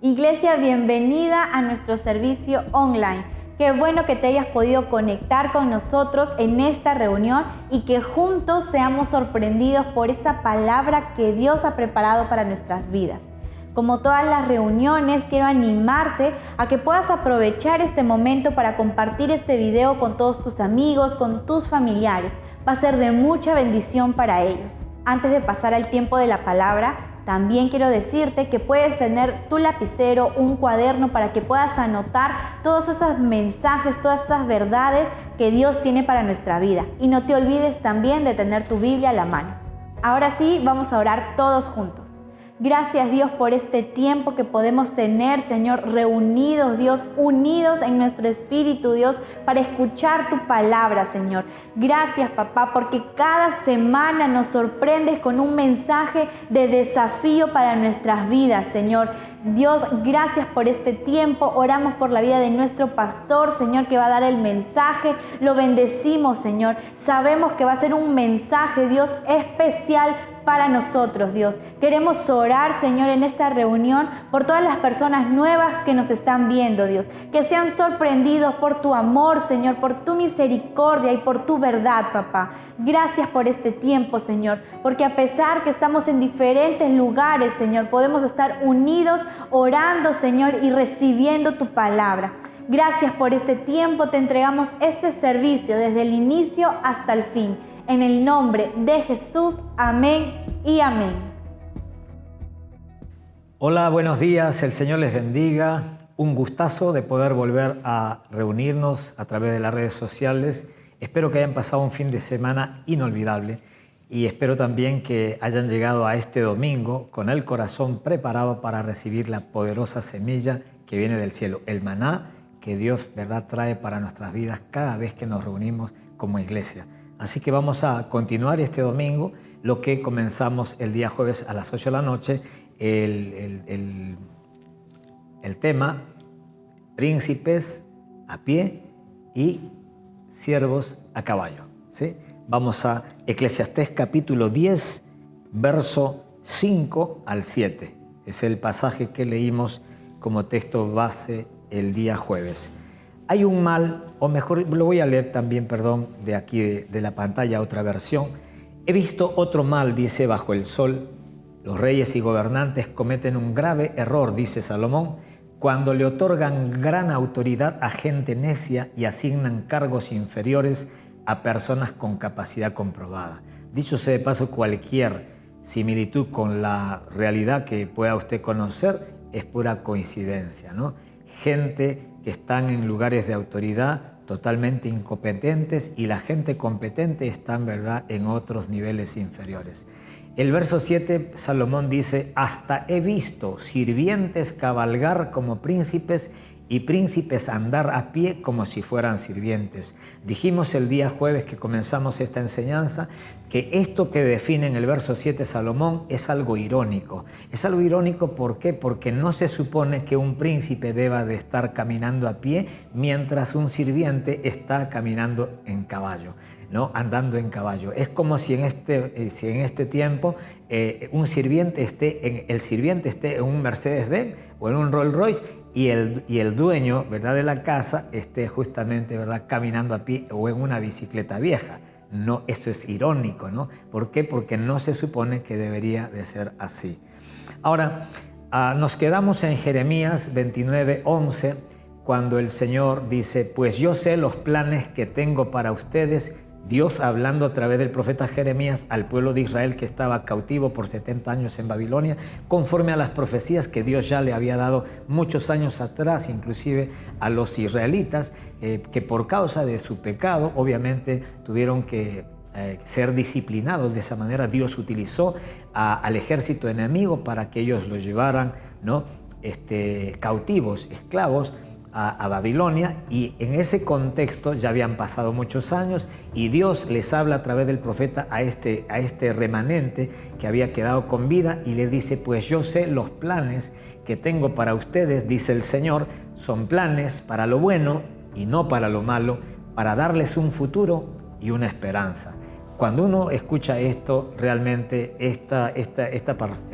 Iglesia, bienvenida a nuestro servicio online. Qué bueno que te hayas podido conectar con nosotros en esta reunión y que juntos seamos sorprendidos por esa palabra que Dios ha preparado para nuestras vidas. Como todas las reuniones, quiero animarte a que puedas aprovechar este momento para compartir este video con todos tus amigos, con tus familiares. Va a ser de mucha bendición para ellos. Antes de pasar al tiempo de la palabra, también quiero decirte que puedes tener tu lapicero, un cuaderno para que puedas anotar todos esos mensajes, todas esas verdades que Dios tiene para nuestra vida. Y no te olvides también de tener tu Biblia a la mano. Ahora sí, vamos a orar todos juntos. Gracias, Dios, por este tiempo que podemos tener, Señor, reunidos, Dios, unidos en nuestro espíritu, Dios, para escuchar tu palabra, Señor. Gracias, papá, porque cada semana nos sorprendes con un mensaje de desafío para nuestras vidas, Señor. Dios, gracias por este tiempo. Oramos por la vida de nuestro pastor, Señor, que va a dar el mensaje. Lo bendecimos, Señor. Sabemos que va a ser un mensaje, Dios, especial para nosotros, Dios. Queremos orar, Señor, en esta reunión por todas las personas nuevas que nos están viendo, Dios. Que sean sorprendidos por tu amor, Señor, por tu misericordia y por tu verdad, papá. Gracias por este tiempo, Señor, porque a pesar que estamos en diferentes lugares, Señor, podemos estar unidos orando, Señor, y recibiendo tu palabra. Gracias por este tiempo. Te entregamos este servicio desde el inicio hasta el fin. En el nombre de Jesús, amén y amén. Hola, buenos días, el Señor les bendiga. Un gustazo de poder volver a reunirnos a través de las redes sociales. Espero que hayan pasado un fin de semana inolvidable y espero también que hayan llegado a este domingo con el corazón preparado para recibir la poderosa semilla que viene del cielo, el maná que Dios, ¿verdad?, trae para nuestras vidas cada vez que nos reunimos como iglesia. Así que vamos a continuar este domingo lo que comenzamos el día jueves a las 8 de la noche, el tema príncipes a pie y siervos a caballo, ¿sí? Vamos a Eclesiastés capítulo 10, verso 5 al 7. Es el pasaje que leímos como texto base el día jueves. Hay un mal, o mejor, lo voy a leer también, perdón, de aquí de la pantalla, otra versión. He visto otro mal, dice, bajo el sol. Los reyes y gobernantes cometen un grave error, dice Salomón, cuando le otorgan gran autoridad a gente necia y asignan cargos inferiores a personas con capacidad comprobada. Dicho sea de paso, cualquier similitud con la realidad que pueda usted conocer es pura coincidencia, ¿no? Gente que están en lugares de autoridad totalmente incompetentes y la gente competente está, en verdad, en otros niveles inferiores. El verso 7, Salomón dice, hasta he visto sirvientes cabalgar como príncipes y príncipes andar a pie como si fueran sirvientes. Dijimos el día jueves que comenzamos esta enseñanza que esto que define en el verso 7 Salomón es algo irónico. Es algo irónico, ¿por qué? Porque no se supone que un príncipe deba de estar caminando a pie mientras un sirviente está caminando en caballo, ¿no? Andando en caballo. Es como si en este tiempo el sirviente esté en un Mercedes-Benz o en un Rolls Royce y el dueño, ¿verdad?, de la casa esté justamente, ¿verdad?, caminando a pie o en una bicicleta vieja. No, eso es irónico, ¿no? ¿Por qué? Porque no se supone que debería de ser así. Ahora, nos quedamos en Jeremías 29:11, cuando el Señor dice, pues yo sé los planes que tengo para ustedes, Dios hablando a través del profeta Jeremías al pueblo de Israel que estaba cautivo por 70 años en Babilonia, conforme a las profecías que Dios ya le había dado muchos años atrás, inclusive a los israelitas, que por causa de su pecado obviamente tuvieron que ser disciplinados. De esa manera Dios utilizó al ejército enemigo para que ellos los llevaran, ¿no?, cautivos, esclavos, a Babilonia, y en ese contexto ya habían pasado muchos años y Dios les habla a través del profeta a este remanente que había quedado con vida y le dice, pues yo sé los planes que tengo para ustedes, dice el Señor, son planes para lo bueno y no para lo malo, para darles un futuro y una esperanza. Cuando uno escucha esto, realmente esta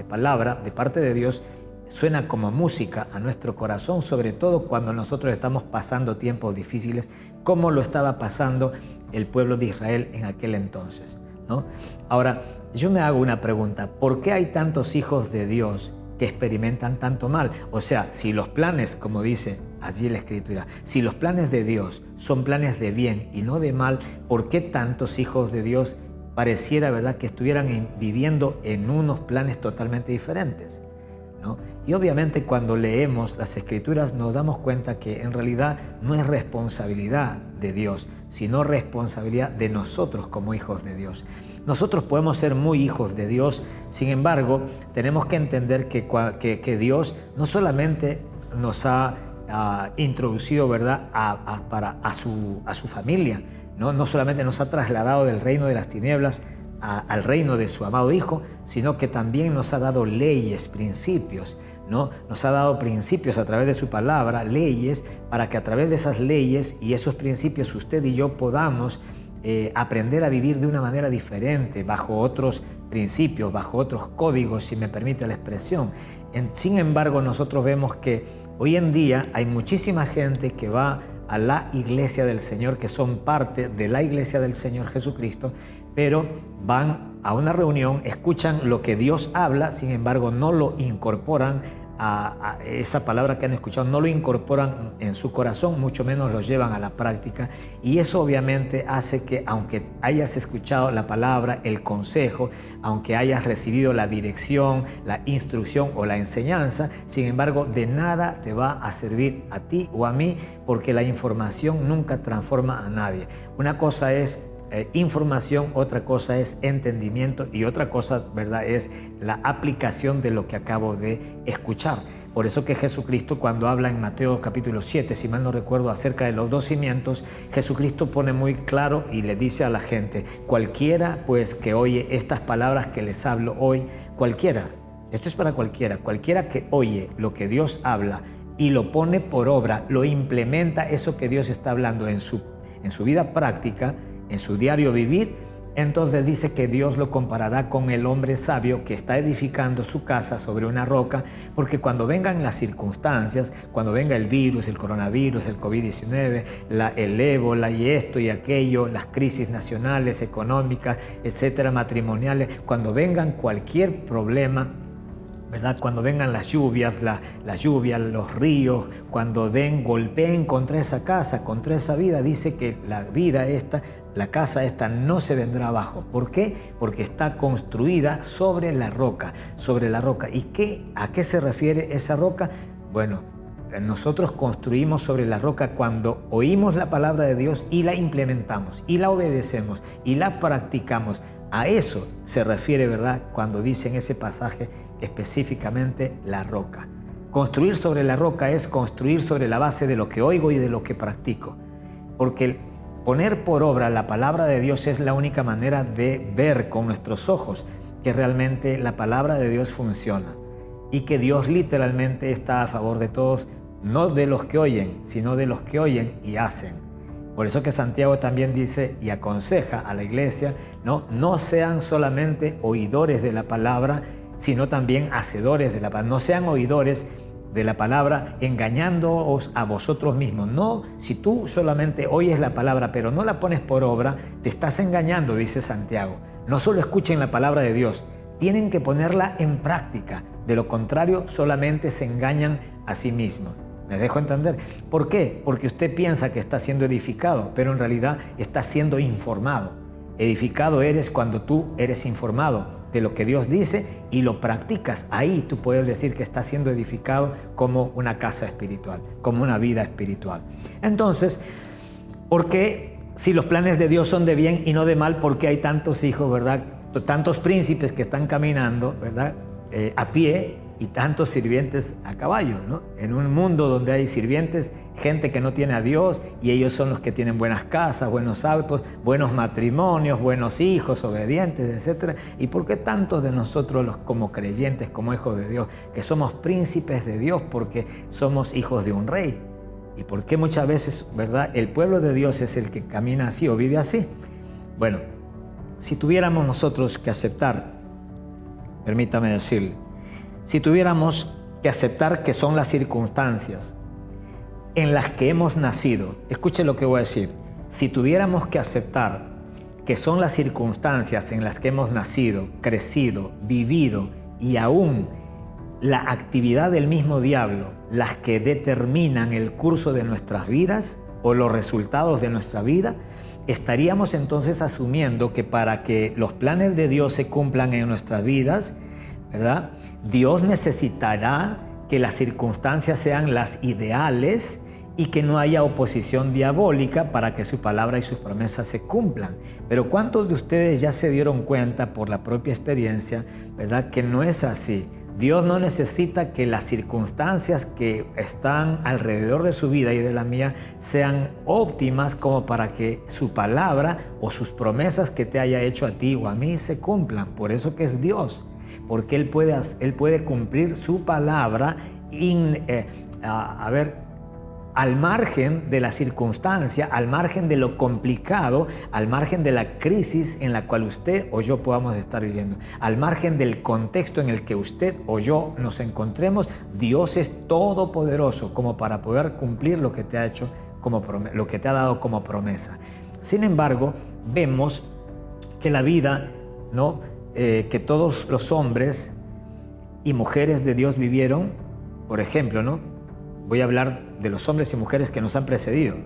palabra de parte de Dios suena como música a nuestro corazón, sobre todo cuando nosotros estamos pasando tiempos difíciles, como lo estaba pasando el pueblo de Israel en aquel entonces, ¿no? Ahora, yo me hago una pregunta: ¿por qué hay tantos hijos de Dios que experimentan tanto mal? O sea, si los planes, como dice allí la Escritura, si los planes de Dios son planes de bien y no de mal, ¿por qué tantos hijos de Dios pareciera, verdad, que estuvieran viviendo en unos planes totalmente diferentes, ¿no? Y obviamente cuando leemos las Escrituras nos damos cuenta que en realidad no es responsabilidad de Dios, sino responsabilidad de nosotros como hijos de Dios. Nosotros podemos ser muy hijos de Dios, sin embargo, tenemos que entender que Dios no solamente nos ha introducido, ¿verdad?, a su familia, ¿no? No solamente nos ha trasladado del reino de las tinieblas al reino de su amado Hijo, sino que también nos ha dado leyes, principios, ¿no? Nos ha dado principios a través de su palabra, leyes, para que a través de esas leyes y esos principios usted y yo podamos aprender a vivir de una manera diferente, bajo otros principios, bajo otros códigos, si me permite la expresión. Sin embargo, nosotros vemos que hoy en día hay muchísima gente que va a la iglesia del Señor, que son parte de la iglesia del Señor Jesucristo, pero van a una reunión, escuchan lo que Dios habla, sin embargo no lo incorporan a esa palabra que han escuchado, no lo incorporan en su corazón, mucho menos lo llevan a la práctica, y eso obviamente hace que, aunque hayas escuchado la palabra, el consejo, aunque hayas recibido la dirección, la instrucción o la enseñanza, sin embargo de nada te va a servir a ti o a mí, porque la información nunca transforma a nadie. Una cosa es información, otra cosa es entendimiento y otra cosa, ¿verdad?, es la aplicación de lo que acabo de escuchar. Por eso que Jesucristo, cuando habla en Mateo capítulo 7, si mal no recuerdo, acerca de los 2 cimientos, Jesucristo pone muy claro y le dice a la gente: cualquiera pues que oye estas palabras que les hablo hoy, cualquiera, esto es para cualquiera que oye lo que Dios habla y lo pone por obra, lo implementa, eso que Dios está hablando en su vida práctica, en su diario vivir, entonces dice que Dios lo comparará con el hombre sabio que está edificando su casa sobre una roca, porque cuando vengan las circunstancias, cuando venga el virus, el coronavirus, el COVID-19, el ébola y esto y aquello, las crisis nacionales, económicas, etcétera, matrimoniales, cuando vengan cualquier problema, ¿verdad?, cuando vengan las lluvias, los ríos, cuando golpeen contra esa casa, contra esa vida, dice que la casa esta no se vendrá abajo. ¿Por qué? Porque está construida sobre la roca. ¿Y a qué se refiere esa roca? Bueno, nosotros construimos sobre la roca cuando oímos la palabra de Dios y la implementamos, y la obedecemos, y la practicamos. A eso se refiere, ¿verdad?, cuando dice en ese pasaje específicamente la roca. Construir sobre la roca es construir sobre la base de lo que oigo y de lo que practico. Porque poner por obra la palabra de Dios es la única manera de ver con nuestros ojos que realmente la palabra de Dios funciona y que Dios literalmente está a favor de todos, no de los que oyen, sino de los que oyen y hacen. Por eso que Santiago también dice y aconseja a la iglesia, no sean solamente oidores de la palabra, sino también hacedores de la palabra. No sean oidores de la palabra engañándoos a vosotros mismos. No, si tú solamente oyes la palabra pero no la pones por obra, te estás engañando, dice Santiago. No solo escuchen la palabra de Dios, tienen que ponerla en práctica. De lo contrario, solamente se engañan a sí mismos. ¿Me dejo entender? ¿Por qué? Porque usted piensa que está siendo edificado, pero en realidad está siendo informado. Edificado eres cuando tú eres informado de lo que Dios dice y lo practicas. Ahí tú puedes decir que estás siendo edificado como una casa espiritual, como una vida espiritual. Entonces, ¿por qué, si los planes de Dios son de bien y no de mal, por qué hay tantos hijos, ¿verdad?, tantos príncipes que están caminando, ¿verdad?, a pie, y tantos sirvientes a caballo, ¿no? En un mundo donde hay sirvientes, gente que no tiene a Dios, y ellos son los que tienen buenas casas, buenos autos, buenos matrimonios, buenos hijos, obedientes, etc. ¿Y por qué tantos de nosotros, como creyentes, como hijos de Dios, que somos príncipes de Dios porque somos hijos de un rey? ¿Y por qué muchas veces, ¿verdad?, el pueblo de Dios es el que camina así o vive así? Bueno, si tuviéramos nosotros que aceptar, permítame decirle, si tuviéramos que aceptar que son las circunstancias en las que hemos nacido. Escuche lo que voy a decir. Si tuviéramos que aceptar que son las circunstancias en las que hemos nacido, crecido, vivido y aún la actividad del mismo diablo, las que determinan el curso de nuestras vidas o los resultados de nuestra vida, estaríamos entonces asumiendo que para que los planes de Dios se cumplan en nuestras vidas, ¿verdad?, Dios necesitará que las circunstancias sean las ideales y que no haya oposición diabólica para que su palabra y sus promesas se cumplan. Pero ¿cuántos de ustedes ya se dieron cuenta por la propia experiencia, ¿verdad?, que no es así? Dios no necesita que las circunstancias que están alrededor de su vida y de la mía sean óptimas como para que su palabra o sus promesas que te haya hecho a ti o a mí se cumplan. Por eso que es Dios, porque Él puede cumplir su palabra al margen de la circunstancia, al margen de lo complicado, al margen de la crisis en la cual usted o yo podamos estar viviendo, al margen del contexto en el que usted o yo nos encontremos. Dios es todopoderoso como para poder cumplir lo que te ha hecho, lo que te ha dado como promesa. Sin embargo, vemos que la vida, ¿no?, que todos los hombres y mujeres de Dios vivieron, por ejemplo, ¿no?, voy a hablar de los hombres y mujeres que nos han precedido.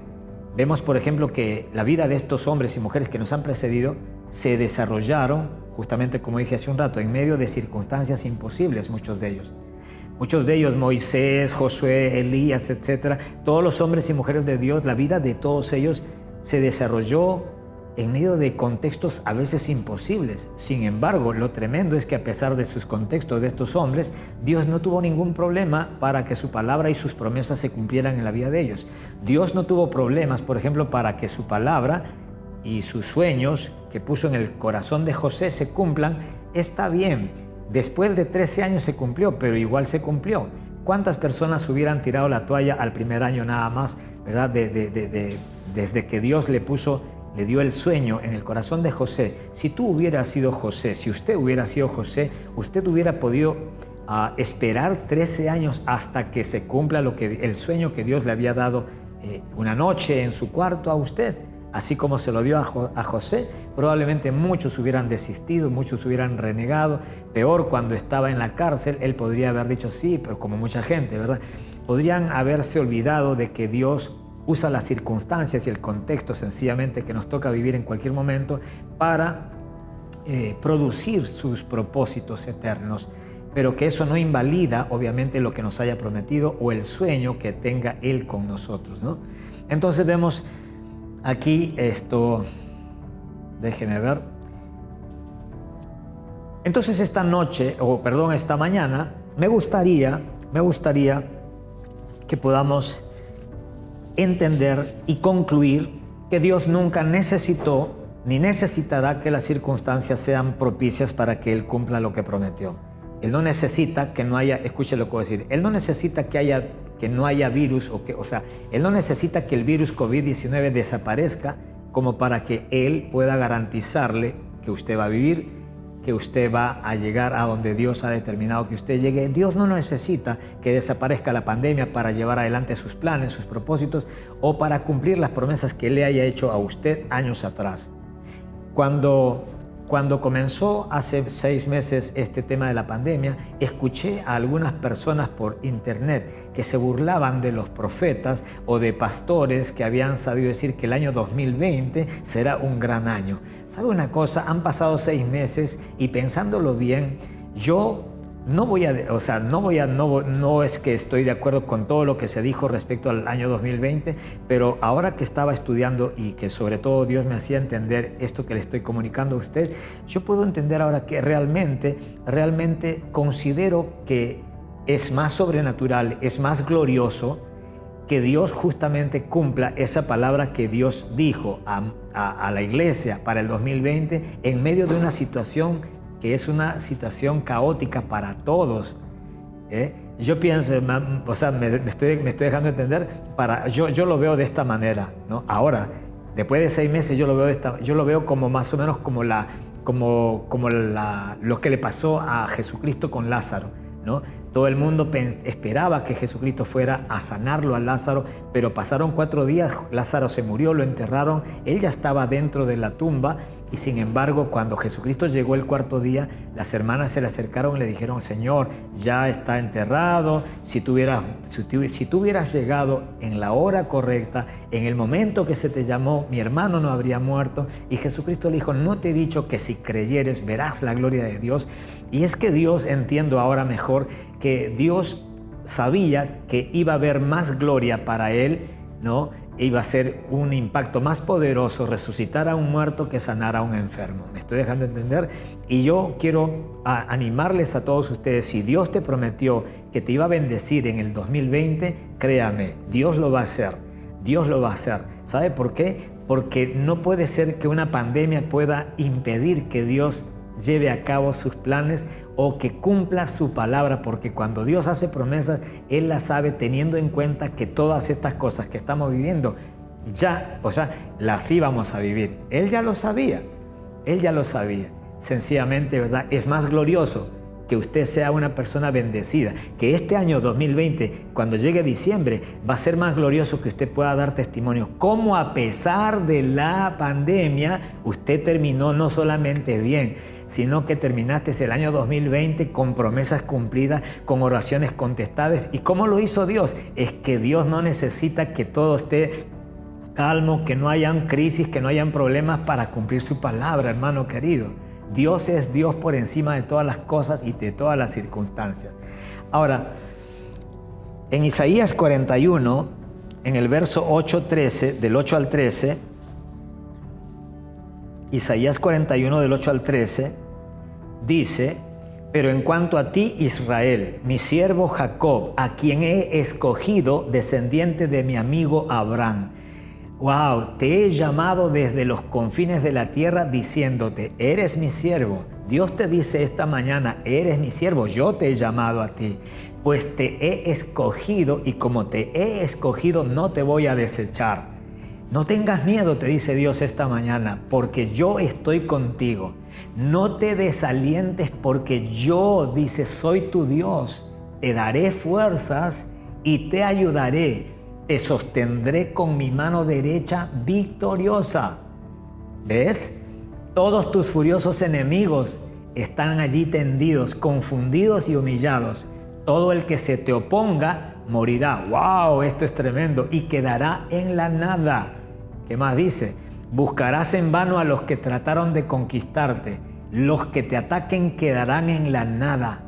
Vemos, por ejemplo, que la vida de estos hombres y mujeres que nos han precedido se desarrollaron, justamente como dije hace un rato, en medio de circunstancias imposibles, muchos de ellos. Muchos de ellos, Moisés, Josué, Elías, etc. Todos los hombres y mujeres de Dios, la vida de todos ellos se desarrolló en medio de contextos a veces imposibles. Sin embargo, lo tremendo es que a pesar de sus contextos de estos hombres, Dios no tuvo ningún problema para que su palabra y sus promesas se cumplieran en la vida de ellos. Dios no tuvo problemas, por ejemplo, para que su palabra y sus sueños que puso en el corazón de José se cumplan. Está bien, después de 13 años se cumplió, pero igual se cumplió. ¿Cuántas personas hubieran tirado la toalla al primer año nada más, ¿verdad?, desde que Dios le dio el sueño en el corazón de José? Si tú hubieras sido José, si usted hubiera sido José, usted hubiera podido esperar 13 años hasta que se cumpla el sueño que Dios le había dado una noche en su cuarto a usted. Así como se lo dio a José, probablemente muchos hubieran desistido, muchos hubieran renegado. Peor, cuando estaba en la cárcel, él podría haber dicho sí, pero como mucha gente, ¿verdad? Podrían haberse olvidado de que Dios usa las circunstancias y el contexto sencillamente que nos toca vivir en cualquier momento para producir sus propósitos eternos, pero que eso no invalida obviamente lo que nos haya prometido o el sueño que tenga Él con nosotros, ¿no? Entonces vemos aquí esto, déjeme ver. Entonces esta mañana me gustaría que podamos entender y concluir que Dios nunca necesitó ni necesitará que las circunstancias sean propicias para que Él cumpla lo que prometió. Él no necesita que no haya, escuche lo que voy a decir, Él no necesita que no haya virus, Él no necesita que el virus COVID-19 desaparezca como para que Él pueda garantizarle que usted va a vivir, que usted va a llegar a donde Dios ha determinado que usted llegue. Dios no necesita que desaparezca la pandemia para llevar adelante sus planes, sus propósitos o para cumplir las promesas que le haya hecho a usted años atrás. Cuando comenzó hace 6 meses este tema de la pandemia, escuché a algunas personas por internet que se burlaban de los profetas o de pastores que habían sabido decir que el año 2020 será un gran año. ¿Sabe una cosa? Han pasado 6 meses y pensándolo bien, yo no es que estoy de acuerdo con todo lo que se dijo respecto al año 2020, pero ahora que estaba estudiando y que sobre todo Dios me hacía entender esto que le estoy comunicando a usted, yo puedo entender ahora que realmente considero que es más sobrenatural, es más glorioso que Dios justamente cumpla esa palabra que Dios dijo a la iglesia para el 2020 en medio de una situación que es una situación caótica para todos. Yo pienso, me estoy dejando entender, yo lo veo de esta manera, ¿no? Ahora, después de 6 meses yo lo veo como más o menos como lo que le pasó a Jesucristo con Lázaro, ¿no? Todo el mundo esperaba que Jesucristo fuera a sanarlo a Lázaro, pero pasaron 4 días, Lázaro se murió, lo enterraron, él ya estaba dentro de la tumba. Y sin embargo, cuando Jesucristo llegó el 4.º día, las hermanas se le acercaron y le dijeron: Señor, ya está enterrado, si tú hubieras llegado en la hora correcta, en el momento que se te llamó, mi hermano no habría muerto. Y Jesucristo le dijo: no te he dicho que si creyeres verás la gloria de Dios. Y es que Dios, entiendo ahora mejor, que Dios sabía que iba a haber más gloria para él, ¿no? Iba a ser un impacto más poderoso resucitar a un muerto que sanar a un enfermo. ¿Me estoy dejando entender? Y yo quiero animarles a todos ustedes: si Dios te prometió que te iba a bendecir en el 2020, créame, Dios lo va a hacer. Dios lo va a hacer. ¿Sabe por qué? Porque no puede ser que una pandemia pueda impedir que Dios lleve a cabo sus planes o que cumpla su palabra, porque cuando Dios hace promesas, Él las sabe, teniendo en cuenta que todas estas cosas que estamos viviendo ya, las íbamos a vivir. Él ya lo sabía, Sencillamente, ¿verdad? Es más glorioso que usted sea una persona bendecida, que este año 2020, cuando llegue diciembre, va a ser más glorioso que usted pueda dar testimonio cómo a pesar de la pandemia, usted terminó no solamente bien, sino que terminaste el año 2020 con promesas cumplidas, con oraciones contestadas. ¿Y cómo lo hizo Dios? Es que Dios no necesita que todo esté calmo, que no hayan crisis, que no hayan problemas para cumplir su palabra, hermano querido. Dios es Dios por encima de todas las cosas y de todas las circunstancias. Ahora, en Isaías 41, en el verso 8-13, del 8 al 13, Isaías 41, del 8 al 13, dice: pero en cuanto a ti, Israel, mi siervo Jacob, a quien he escogido, descendiente de mi amigo Abraham. Wow, te he llamado desde los confines de la tierra diciéndote: eres mi siervo. Dios te dice esta mañana: eres mi siervo, yo te he llamado a ti, pues te he escogido, y como te he escogido no te voy a desechar. No tengas miedo, te dice Dios esta mañana, porque yo estoy contigo. No te desalientes, porque yo, dice, soy tu Dios. Te daré fuerzas y te ayudaré. Te sostendré con mi mano derecha victoriosa. ¿Ves? Todos tus furiosos enemigos están allí tendidos, confundidos y humillados. Todo el que se te oponga morirá. ¡Wow! Esto es tremendo. Y quedará en la nada. ¿Qué más dice? Buscarás en vano a los que trataron de conquistarte. Los que te ataquen quedarán en la nada.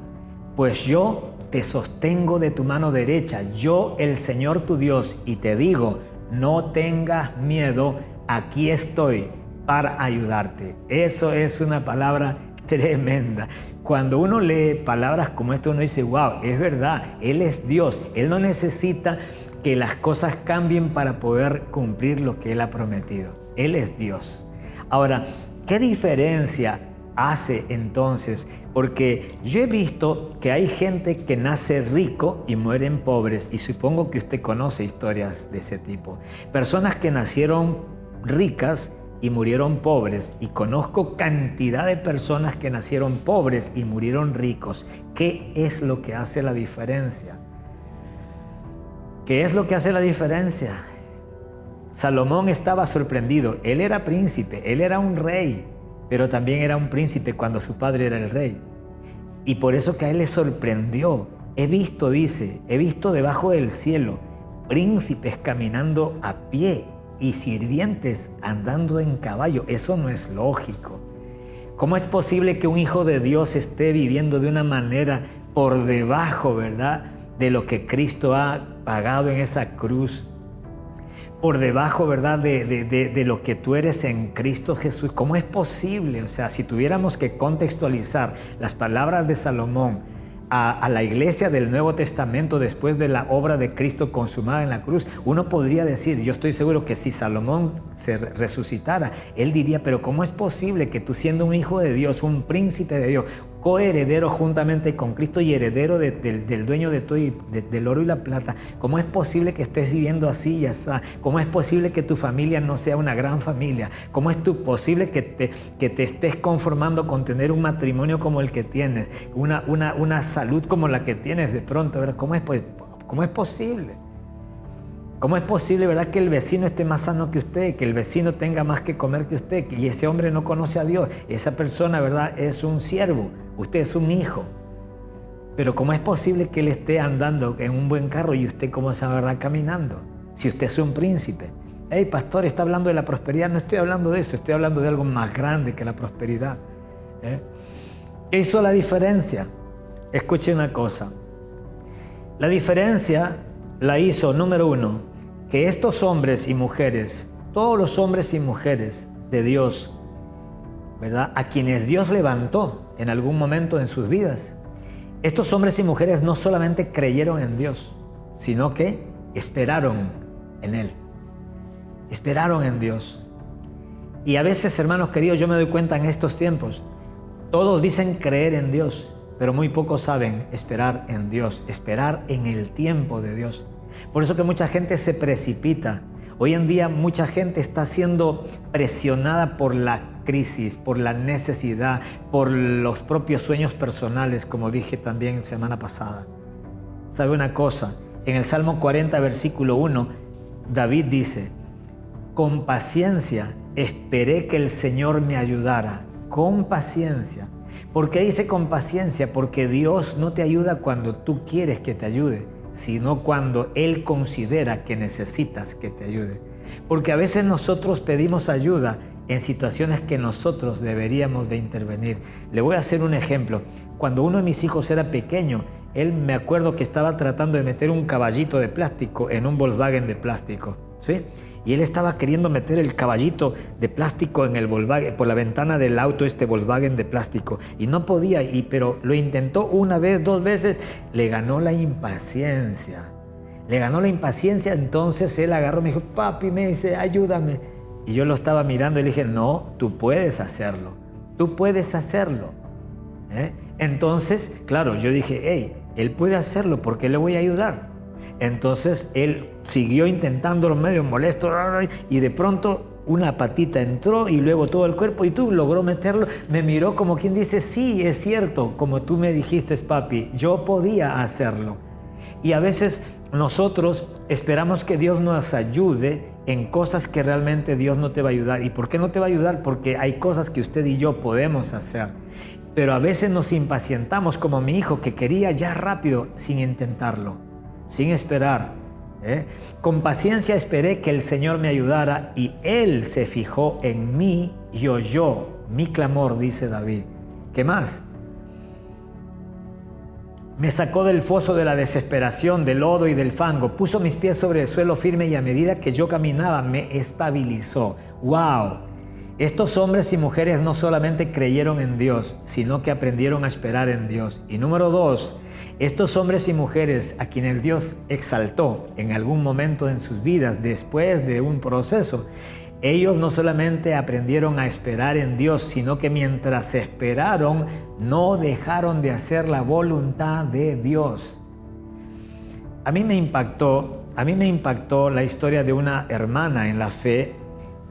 Pues yo te sostengo de tu mano derecha, yo el Señor tu Dios, y te digo: no tengas miedo, aquí estoy para ayudarte. Eso es una palabra tremenda. Cuando uno lee palabras como esta, uno dice: wow, es verdad, Él es Dios. Él no necesita que las cosas cambien para poder cumplir lo que Él ha prometido. Él es Dios. Ahora, ¿qué diferencia hace entonces? Porque yo he visto que hay gente que nace rico y mueren pobres, y supongo que usted conoce historias de ese tipo. Personas que nacieron ricas y murieron pobres, y conozco cantidad de personas que nacieron pobres y murieron ricos. ¿Qué es lo que hace la diferencia? ¿Qué es lo que hace la diferencia? Salomón estaba sorprendido. Él era príncipe, él era un rey, pero también era un príncipe cuando su padre era el rey. Y por eso que a él le sorprendió. He visto debajo del cielo príncipes caminando a pie y sirvientes andando en caballo. Eso no es lógico. ¿Cómo es posible que un hijo de Dios esté viviendo de una manera por debajo, ¿verdad?, de lo que Cristo ha pagado en esa cruz? Por debajo, ¿verdad?, de lo que tú eres en Cristo Jesús. ¿Cómo es posible? O sea, si tuviéramos que contextualizar las palabras de Salomón a la iglesia del Nuevo Testamento después de la obra de Cristo consumada en la cruz, uno podría decir, yo estoy seguro que si Salomón se resucitara, él diría: pero ¿cómo es posible que tú, siendo un hijo de Dios, un príncipe de Dios, coheredero juntamente con Cristo y heredero del dueño de todo del oro y la plata. ¿Cómo es posible que estés viviendo así y así? ¿Cómo es posible que tu familia no sea una gran familia? ¿Cómo es posible que te estés conformando con tener un matrimonio como el que tienes, una salud como la que tienes de pronto, ¿verdad? ¿Cómo es posible? ¿Cómo es posible, verdad, que el vecino esté más sano que usted, que el vecino tenga más que comer que usted, y ese hombre no conoce a Dios? Esa persona, verdad, es un siervo, usted es un hijo. Pero ¿cómo es posible que él esté andando en un buen carro y usted cómo se va caminando? Si usted es un príncipe. Hey, pastor, está hablando de la prosperidad. No estoy hablando de eso, estoy hablando de algo más grande que la prosperidad. ¿Qué hizo la diferencia? Escuche una cosa. La diferencia la hizo, número uno, que estos hombres y mujeres, todos los hombres y mujeres de Dios, ¿verdad?, a quienes Dios levantó en algún momento en sus vidas, estos hombres y mujeres no solamente creyeron en Dios, sino que esperaron en Él. Esperaron en Dios. Y a veces, hermanos queridos, yo me doy cuenta en estos tiempos, todos dicen creer en Dios, pero muy pocos saben esperar en Dios, esperar en el tiempo de Dios. Por eso que mucha gente se precipita. Hoy en día mucha gente está siendo presionada por la crisis, por la necesidad, por los propios sueños personales, como dije también semana pasada. ¿Sabe una cosa? En el Salmo 40, versículo 1, David dice: con paciencia esperé que el Señor me ayudara. Con paciencia. ¿Por qué dice con paciencia? Porque Dios no te ayuda cuando tú quieres que te ayude, sino cuando Él considera que necesitas que te ayude. Porque a veces nosotros pedimos ayuda en situaciones que nosotros deberíamos de intervenir. Le voy a hacer un ejemplo. Cuando uno de mis hijos era pequeño, él, me acuerdo que estaba tratando de meter un caballito de plástico en un Volkswagen de plástico, ¿sí? Y él estaba queriendo meter el caballito de plástico en el Volkswagen, por la ventana del auto, Volkswagen de plástico, y no podía, pero lo intentó una vez, dos veces, le ganó la impaciencia. Entonces él agarró, me dijo: papi, me dice, ayúdame. Y yo lo estaba mirando y le dije: no, tú puedes hacerlo. Entonces, claro, yo dije: hey, él puede hacerlo, ¿por qué le voy a ayudar? Entonces él siguió intentándolo, medio molesto, y de pronto una patita entró y luego todo el cuerpo, y tú logró meterlo. Me miró como quien dice: sí, es cierto, como tú me dijiste, papi, yo podía hacerlo. Y a veces nosotros esperamos que Dios nos ayude en cosas que realmente Dios no te va a ayudar. ¿Y por qué no te va a ayudar? Porque hay cosas que usted y yo podemos hacer. Pero a veces nos impacientamos, como mi hijo, que quería ya rápido, sin intentarlo, sin esperar. Con paciencia esperé que el Señor me ayudara, y Él se fijó en mí y oyó mi clamor, dice David. ¿Qué más? Me sacó del foso de la desesperación, del lodo y del fango, puso mis pies sobre el suelo firme, y a medida que yo caminaba me estabilizó. ¡Wow! Estos hombres y mujeres no solamente creyeron en Dios, sino que aprendieron a esperar en Dios. Y número 2, estos hombres y mujeres a quienes Dios exaltó en algún momento en sus vidas, después de un proceso, ellos no solamente aprendieron a esperar en Dios, sino que mientras esperaron, no dejaron de hacer la voluntad de Dios. A mí me impactó la historia de una hermana en la fe,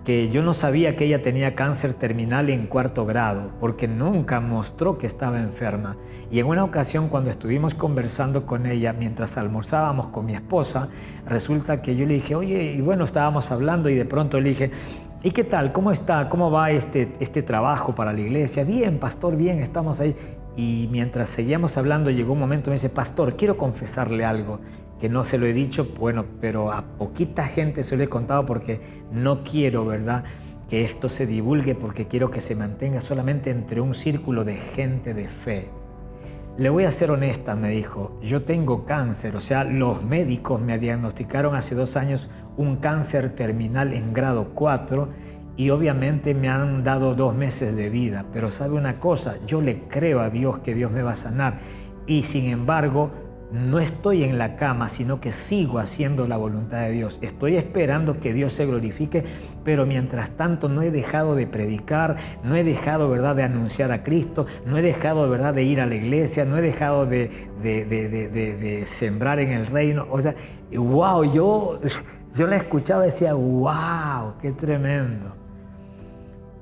que yo no sabía que ella tenía cáncer terminal en 4º grado, porque nunca mostró que estaba enferma. Y en una ocasión, cuando estuvimos conversando con ella, mientras almorzábamos con mi esposa, resulta que yo le dije: oye, y bueno, estábamos hablando, y de pronto le dije: ¿y qué tal? ¿Cómo está? ¿Cómo va este trabajo para la iglesia? Bien, pastor, bien, estamos ahí. Y mientras seguíamos hablando, llegó un momento, me dice: pastor, quiero confesarle algo que no se lo he dicho, bueno, pero a poquita gente se lo he contado, porque no quiero, ¿verdad?, que esto se divulgue, porque quiero que se mantenga solamente entre un círculo de gente de fe. Le voy a ser honesta, me dijo, yo tengo cáncer, o sea, los médicos me diagnosticaron hace 2 años un cáncer terminal en grado 4, y obviamente me han dado 2 meses de vida, pero sabe una cosa, yo le creo a Dios que Dios me va a sanar, y sin embargo no estoy en la cama, sino que sigo haciendo la voluntad de Dios. Estoy esperando que Dios se glorifique, pero mientras tanto no he dejado de predicar, no he dejado, ¿verdad?, de anunciar a Cristo, no he dejado, ¿verdad?, de ir a la iglesia, no he dejado de sembrar en el reino. O sea, wow, yo la escuchaba y decía, wow, qué tremendo.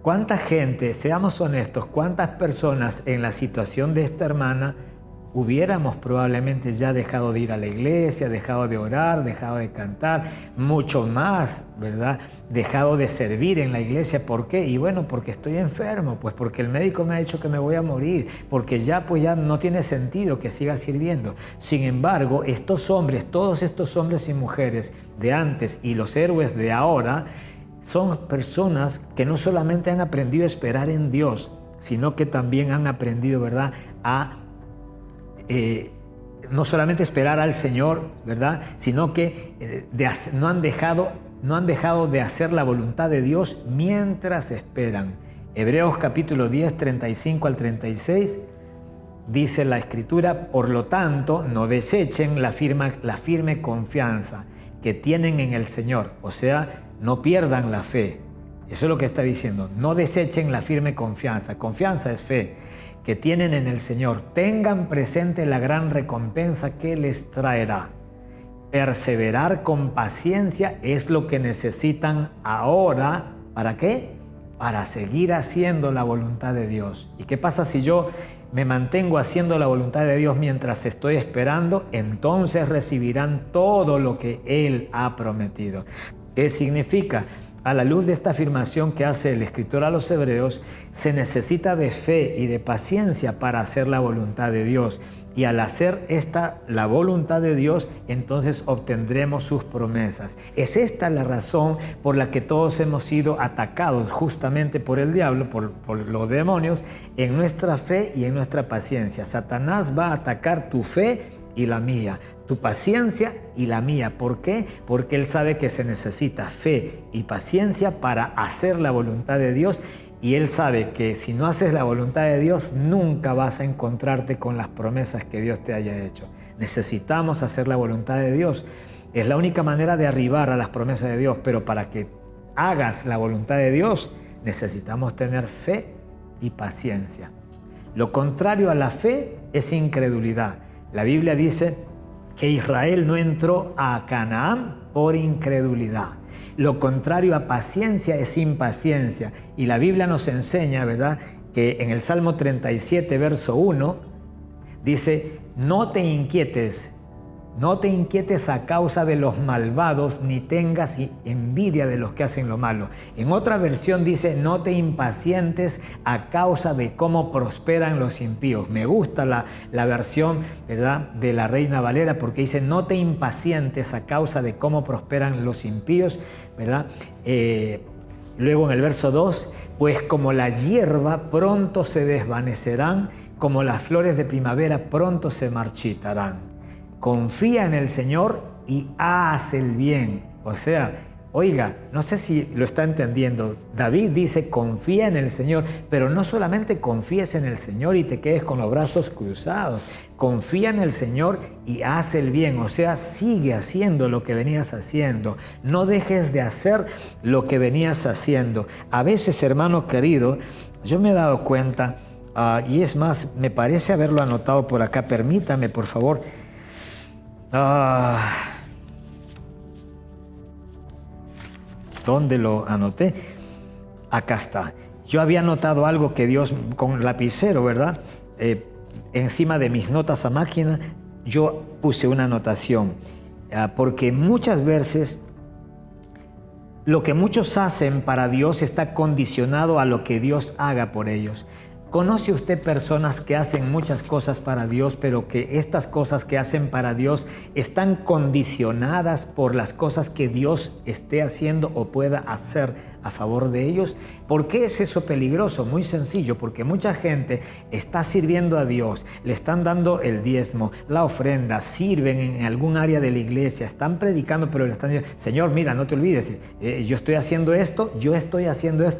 ¿Cuánta gente, seamos honestos, cuántas personas en la situación de esta hermana hubiéramos probablemente ya dejado de ir a la iglesia, dejado de orar, dejado de cantar, mucho más, ¿verdad?, dejado de servir en la iglesia? ¿Por qué? Y bueno, porque estoy enfermo, pues porque el médico me ha dicho que me voy a morir, porque ya no tiene sentido que siga sirviendo. Sin embargo, estos hombres, todos estos hombres y mujeres de antes y los héroes de ahora, son personas que no solamente han aprendido a esperar en Dios, sino que también han aprendido, ¿verdad?, a no solamente esperar al Señor, ¿verdad?, sino que no han dejado de hacer la voluntad de Dios mientras esperan. Hebreos capítulo 10, 35 al 36, dice la Escritura: por lo tanto, no desechen la firme confianza que tienen en el Señor. O sea, no pierdan la fe. Eso es lo que está diciendo. No desechen la firme confianza. Confianza es fe que tienen en el Señor. Tengan presente la gran recompensa que les traerá. Perseverar con paciencia es lo que necesitan ahora. ¿Para qué? Para seguir haciendo la voluntad de Dios. ¿Y qué pasa si yo me mantengo haciendo la voluntad de Dios mientras estoy esperando? Entonces recibirán todo lo que Él ha prometido. ¿Qué significa? A la luz de esta afirmación que hace el escritor a los Hebreos, se necesita de fe y de paciencia para hacer la voluntad de Dios. Y al hacer la voluntad de Dios, entonces obtendremos sus promesas. Es esta la razón por la que todos hemos sido atacados justamente por el diablo, por los demonios, en nuestra fe y en nuestra paciencia. Satanás va a atacar tu fe y la mía, tu paciencia y la mía. ¿Por qué? Porque él sabe que se necesita fe y paciencia para hacer la voluntad de Dios, y él sabe que si no haces la voluntad de Dios, nunca vas a encontrarte con las promesas que Dios te haya hecho. Necesitamos hacer la voluntad de Dios. Es la única manera de arribar a las promesas de Dios, pero para que hagas la voluntad de Dios, necesitamos tener fe y paciencia. Lo contrario a la fe es incredulidad. La Biblia dice que Israel no entró a Canaán por incredulidad. Lo contrario a paciencia es impaciencia. Y la Biblia nos enseña, ¿verdad?, que en el Salmo 37, verso 1, dice: no te inquietes a causa de los malvados, ni tengas envidia de los que hacen lo malo. En otra versión dice: no te impacientes a causa de cómo prosperan los impíos. Me gusta la versión, ¿verdad?, de la Reina Valera, porque dice: no te impacientes a causa de cómo prosperan los impíos, ¿verdad? Luego en el verso 2, pues como la hierba pronto se desvanecerán, como las flores de primavera pronto se marchitarán. Confía en el Señor y haz el bien. O sea, oiga, no sé si lo está entendiendo. David dice: confía en el Señor, pero no solamente confíes en el Señor y te quedes con los brazos cruzados. Confía en el Señor y haz el bien. O sea, sigue haciendo lo que venías haciendo. No dejes de hacer lo que venías haciendo. A veces, hermano querido, yo me he dado cuenta, y es más, me parece haberlo anotado por acá. Permítame, por favor. ¿Dónde lo anoté? Acá está. Yo había anotado algo que Dios, con lapicero, ¿verdad? Encima de mis notas a máquina, yo puse una anotación. Porque muchas veces lo que muchos hacen para Dios está condicionado a lo que Dios haga por ellos. ¿Conoce usted personas que hacen muchas cosas para Dios, pero que estas cosas que hacen para Dios están condicionadas por las cosas que Dios esté haciendo o pueda hacer a favor de ellos. ¿Por qué es eso peligroso? Muy sencillo, porque mucha gente está sirviendo a Dios, le están dando el diezmo, la ofrenda, sirven en algún área de la iglesia, están predicando, pero le están diciendo, Señor, mira, no te olvides, yo estoy haciendo esto,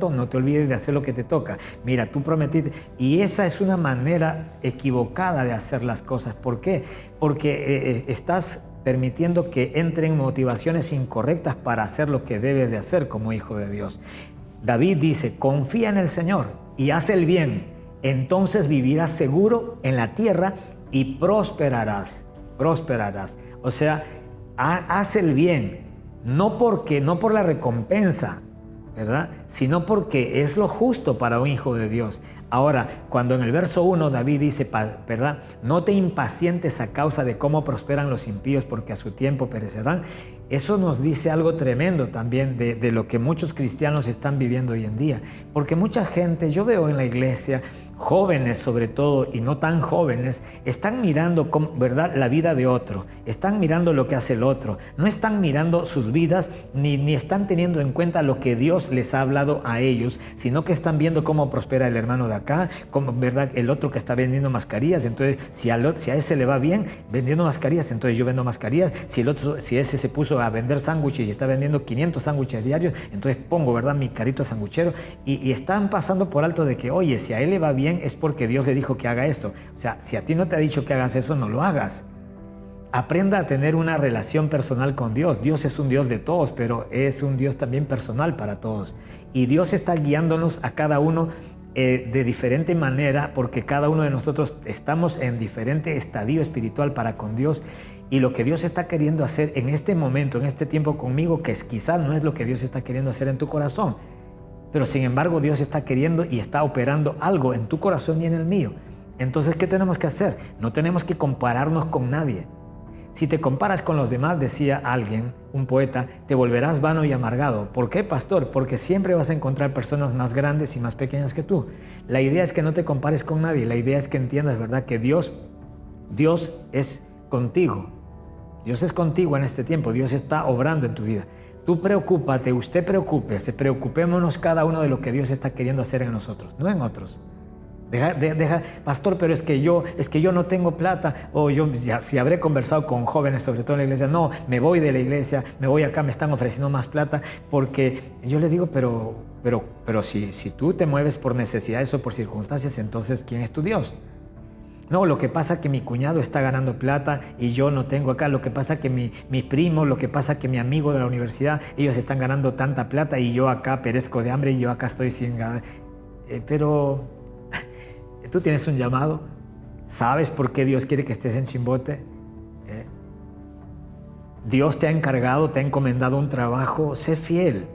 no te olvides de hacer lo que te toca. Mira, tú prometiste. Y esa es una manera equivocada de hacer las cosas. ¿Por qué? Porque estás permitiendo que entren motivaciones incorrectas para hacer lo que debes de hacer como hijo de Dios. David dice, confía en el Señor y haz el bien, entonces vivirás seguro en la tierra y prosperarás. O sea, haz el bien, no por la recompensa, ¿verdad? Sino porque es lo justo para un hijo de Dios. Ahora, cuando en el verso 1 David dice, ¿verdad? No te impacientes a causa de cómo prosperan los impíos, porque a su tiempo perecerán. Eso nos dice algo tremendo también de lo que muchos cristianos están viviendo hoy en día. Porque mucha gente, yo veo en la iglesia, jóvenes sobre todo y no tan jóvenes, están mirando, ¿verdad?, la vida de otro, están mirando lo que hace el otro, no están mirando sus vidas ni están teniendo en cuenta lo que Dios les ha hablado a ellos, sino que están viendo cómo prospera el hermano de acá, cómo, ¿verdad?, el otro que está vendiendo mascarillas. Entonces si a ese le va bien vendiendo mascarillas, entonces yo vendo mascarillas. Si ese se puso a vender sándwiches y está vendiendo 500 sándwiches diarios, entonces pongo, ¿verdad?, mi carrito sanguchero, y están pasando por alto de que, oye, si a él le va bien es porque Dios le dijo que haga esto. O sea, si a ti no te ha dicho que hagas eso, no lo hagas. Aprenda a tener una relación personal con Dios. Dios es un Dios de todos, pero es un Dios también personal para todos. Y Dios está guiándonos a cada uno de diferente manera, porque cada uno de nosotros estamos en diferente estadio espiritual para con Dios. Y lo que Dios está queriendo hacer en este momento, en este tiempo conmigo, que quizás no es lo que Dios está queriendo hacer en tu corazón, pero sin embargo Dios está queriendo y está operando algo en tu corazón y en el mío. Entonces, ¿qué tenemos que hacer? No tenemos que compararnos con nadie. Si te comparas con los demás, decía alguien, un poeta, te volverás vano y amargado. ¿Por qué, pastor? Porque siempre vas a encontrar personas más grandes y más pequeñas que tú. La idea es que no te compares con nadie. La idea es que entiendas, ¿verdad?, que Dios es contigo. Dios es contigo en este tiempo. Dios está obrando en tu vida. Tú preocúpate, usted preocúpese, preocupémonos cada uno de lo que Dios está queriendo hacer en nosotros, no en otros. Deja, pastor, pero es que yo no tengo plata, o si habré conversado con jóvenes, sobre todo en la iglesia, no, me voy de la iglesia, me voy acá, me están ofreciendo más plata, porque yo le digo, pero si tú te mueves por necesidades o por circunstancias, entonces, ¿quién es tu Dios? No, lo que pasa es que mi cuñado está ganando plata y yo no tengo acá. Lo que pasa es que mi primo, lo que pasa es que mi amigo de la universidad, ellos están ganando tanta plata y yo acá perezco de hambre y yo acá estoy sin ganar. Pero tú tienes un llamado. ¿Sabes por qué Dios quiere que estés en Chimbote? Dios te ha encargado, te ha encomendado un trabajo. Sé fiel,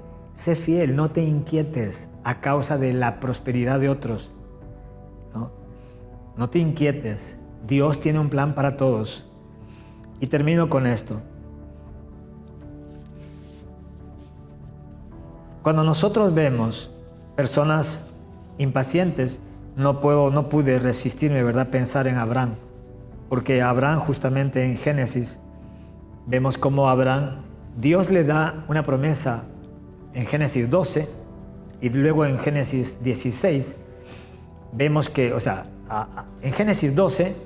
no te inquietes a causa de la prosperidad de otros. No te inquietes, Dios tiene un plan para todos. Y termino con esto. Cuando nosotros vemos personas impacientes, no pude resistirme, ¿verdad?, pensar en Abraham. Porque Abraham, justamente en Génesis, vemos cómo Abraham, Dios le da una promesa en Génesis 12 y luego en Génesis 16, vemos que, en Génesis 12,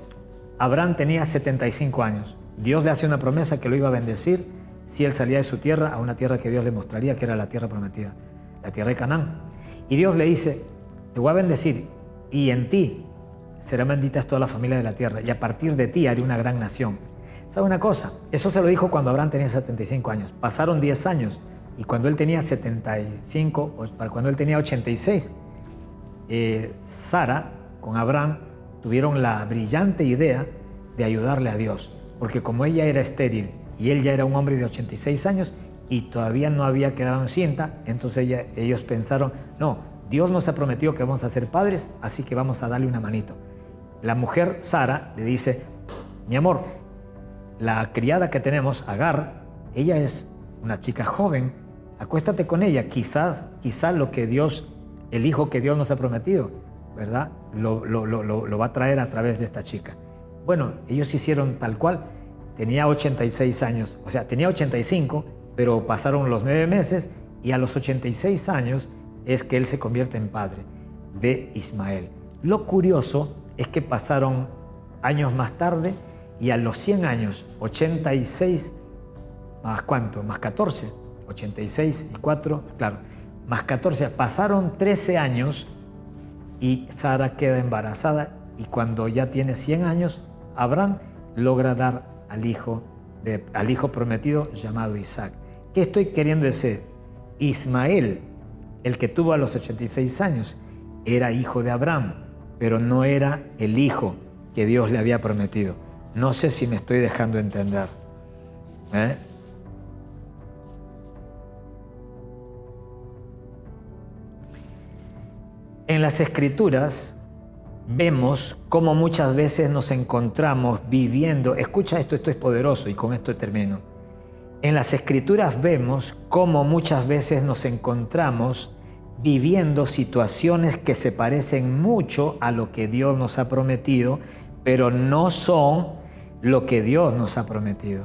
Abraham tenía 75 años. Dios le hace una promesa que lo iba a bendecir si él salía de su tierra a una tierra que Dios le mostraría, que era la tierra prometida, la tierra de Canaán. Y Dios le dice, te voy a bendecir y en ti serán benditas todas las familias de la tierra y a partir de ti haré una gran nación. ¿Sabe una cosa? Eso se lo dijo cuando Abraham tenía 75 años. Pasaron 10 años y cuando él tenía 75, o cuando él tenía 86, Sara con Abraham tuvieron la brillante idea de ayudarle a Dios, porque como ella era estéril y él ya era un hombre de 86 años y todavía no había quedado encinta, entonces ellos pensaron, no, Dios nos ha prometido que vamos a ser padres, así que vamos a darle una manito. La mujer Sara le dice, mi amor, la criada que tenemos, Agar, ella es una chica joven, acuéstate con ella, quizás lo que el hijo que Dios nos ha prometido, ¿verdad?, lo va a traer a través de esta chica. Bueno, ellos hicieron tal cual. Tenía 86 años, tenía 85, pero pasaron los 9 meses y a los 86 años es que él se convierte en padre de Ismael. Lo curioso es que pasaron años más tarde y a los 100 años, 86, ¿más cuánto? Más 14, 86 y 4, claro, más 14, pasaron 13 años y Sara queda embarazada y cuando ya tiene 100 años, Abraham logra dar al hijo prometido llamado Isaac. ¿Qué estoy queriendo decir? Ismael, el que tuvo a los 86 años, era hijo de Abraham, pero no era el hijo que Dios le había prometido. No sé si me estoy dejando entender. En las Escrituras vemos cómo muchas veces nos encontramos viviendo, escucha esto es poderoso y con esto termino. En las Escrituras vemos cómo muchas veces nos encontramos viviendo situaciones que se parecen mucho a lo que Dios nos ha prometido, pero no son lo que Dios nos ha prometido.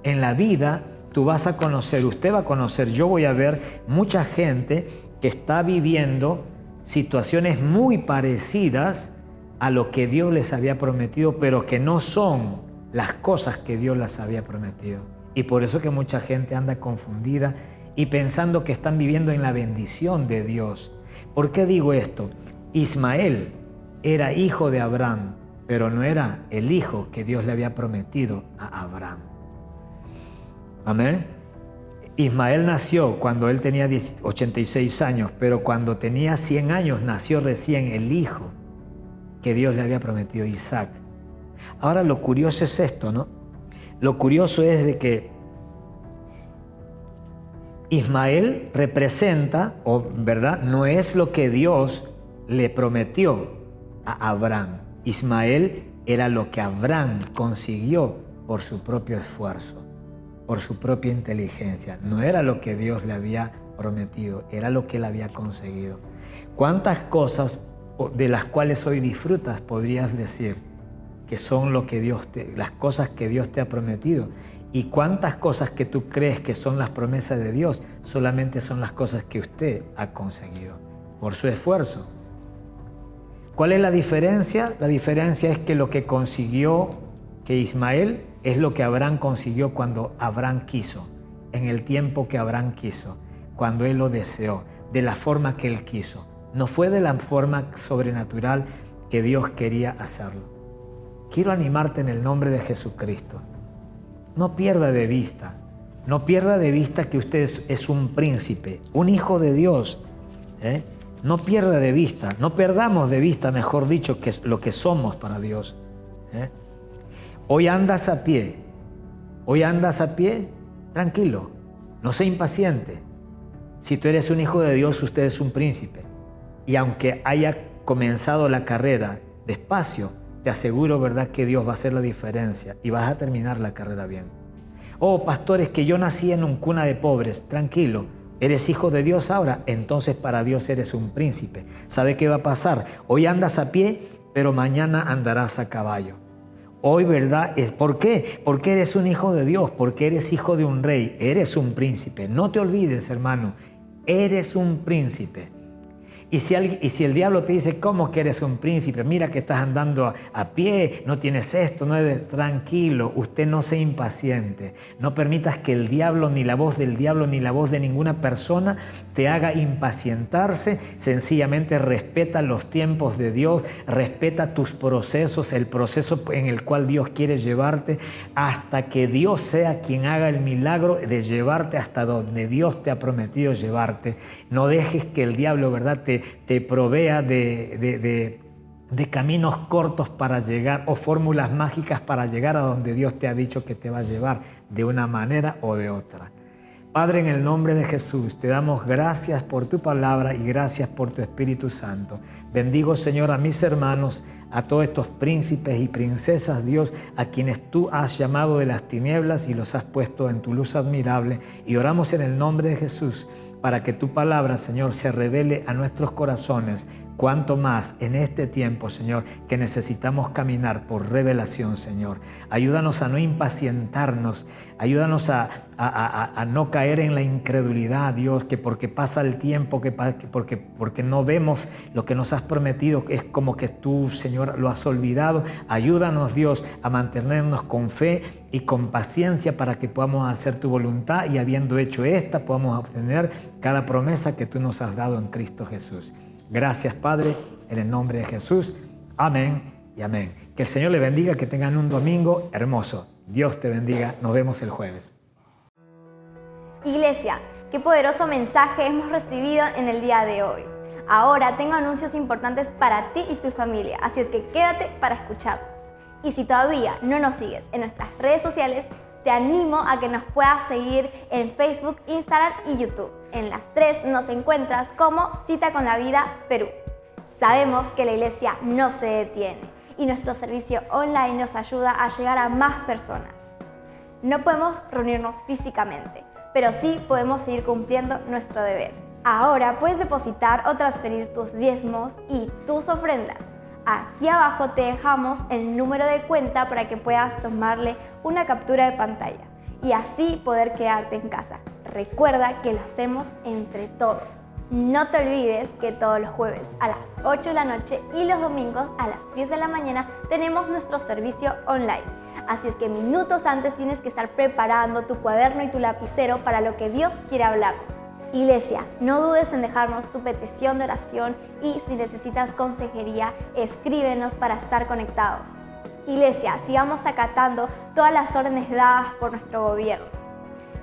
En la vida tú vas a conocer, usted va a conocer, yo voy a ver mucha gente que está viviendo situaciones muy parecidas a lo que Dios les había prometido, pero que no son las cosas que Dios les había prometido. Y por eso que mucha gente anda confundida y pensando que están viviendo en la bendición de Dios. ¿Por qué digo esto? Ismael era hijo de Abraham, pero no era el hijo que Dios le había prometido a Abraham. Amén. Ismael nació cuando él tenía 86 años, pero cuando tenía 100 años nació recién el hijo que Dios le había prometido, Isaac. Ahora lo curioso es esto, ¿no? Lo curioso es de que Ismael representa, o verdad, no es lo que Dios le prometió a Abraham. Ismael era lo que Abraham consiguió por su propio esfuerzo, por su propia inteligencia. No era lo que Dios le había prometido, era lo que él había conseguido. ¿Cuántas cosas de las cuales hoy disfrutas podrías decir que son las cosas que Dios te ha prometido? ¿Y cuántas cosas que tú crees que son las promesas de Dios solamente son las cosas que usted ha conseguido por su esfuerzo? ¿Cuál es la diferencia? La diferencia es que lo que consiguió que Ismael es lo que Abraham consiguió cuando Abraham quiso, en el tiempo que Abraham quiso, cuando él lo deseó, de la forma que él quiso. No fue de la forma sobrenatural que Dios quería hacerlo. Quiero animarte en el nombre de Jesucristo. No pierda de vista que usted es un príncipe, un hijo de Dios. No pierda de vista, no perdamos de vista, mejor dicho, que es lo que somos para Dios. Hoy andas a pie, tranquilo, no sea impaciente. Si tú eres un hijo de Dios, usted es un príncipe. Y aunque haya comenzado la carrera despacio, te aseguro, ¿verdad?, que Dios va a hacer la diferencia y vas a terminar la carrera bien. Oh, pastor, es que yo nací en un cuna de pobres. Tranquilo, eres hijo de Dios ahora, entonces para Dios eres un príncipe. ¿Sabe qué va a pasar? Hoy andas a pie, pero mañana andarás a caballo. Hoy, ¿verdad? ¿Por qué? Porque eres un hijo de Dios, porque eres hijo de un rey, eres un príncipe. No te olvides, hermano, eres un príncipe. Y si el diablo te dice, ¿cómo que eres un príncipe? Mira que estás andando a pie, no tienes esto, no eres... Tranquilo, usted no sea impaciente. No permitas que el diablo, ni la voz del diablo, ni la voz de ninguna persona te haga impacientarse. Sencillamente respeta los tiempos de Dios, respeta tus procesos, el proceso en el cual Dios quiere llevarte, hasta que Dios sea quien haga el milagro de llevarte hasta donde Dios te ha prometido llevarte. No dejes que el diablo, ¿verdad?, te provea de caminos cortos para llegar, o fórmulas mágicas para llegar a donde Dios te ha dicho que te va a llevar, de una manera o de otra. Padre, en el nombre de Jesús, te damos gracias por tu palabra y gracias por tu Espíritu Santo. Bendigo, Señor, a mis hermanos, a todos estos príncipes y princesas, Dios, a quienes tú has llamado de las tinieblas y los has puesto en tu luz admirable. Y oramos en el nombre de Jesús, para que tu palabra, Señor, se revele a nuestros corazones Cuanto más en este tiempo, Señor, que necesitamos caminar por revelación, Señor. Ayúdanos a no impacientarnos, ayúdanos a no caer en la incredulidad, Dios, que porque pasa el tiempo, porque no vemos lo que nos has prometido, es como que tú, Señor, lo has olvidado. Ayúdanos, Dios, a mantenernos con fe y con paciencia para que podamos hacer tu voluntad y habiendo hecho esta, podamos obtener cada promesa que tú nos has dado en Cristo Jesús. Gracias, Padre, en el nombre de Jesús. Amén y amén. Que el Señor le bendiga, que tengan un domingo hermoso. Dios te bendiga. Nos vemos el jueves. Iglesia, qué poderoso mensaje hemos recibido en el día de hoy. Ahora tengo anuncios importantes para ti y tu familia, así es que quédate para escucharlos. Y si todavía no nos sigues en nuestras redes sociales, te animo a que nos puedas seguir en Facebook, Instagram y YouTube. En las tres nos encuentras como Cita con la Vida Perú. Sabemos que la iglesia no se detiene y nuestro servicio online nos ayuda a llegar a más personas. No podemos reunirnos físicamente, pero sí podemos seguir cumpliendo nuestro deber. Ahora puedes depositar o transferir tus diezmos y tus ofrendas. Aquí abajo te dejamos el número de cuenta para que puedas tomarle una captura de pantalla y así poder quedarte en casa. Recuerda que lo hacemos entre todos. No te olvides que todos los jueves a las 8 de la noche y los domingos a las 10 de la mañana tenemos nuestro servicio online. Así es que minutos antes tienes que estar preparando tu cuaderno y tu lapicero para lo que Dios quiere hablarnos. Iglesia, no dudes en dejarnos tu petición de oración y si necesitas consejería, escríbenos para estar conectados. Iglesia, sigamos acatando todas las órdenes dadas por nuestro gobierno.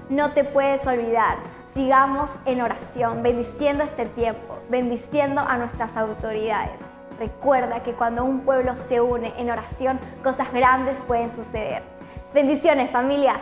No te puedes olvidar, sigamos en oración, bendiciendo este tiempo, bendiciendo a nuestras autoridades. Recuerda que cuando un pueblo se une en oración, cosas grandes pueden suceder. Bendiciones, familia.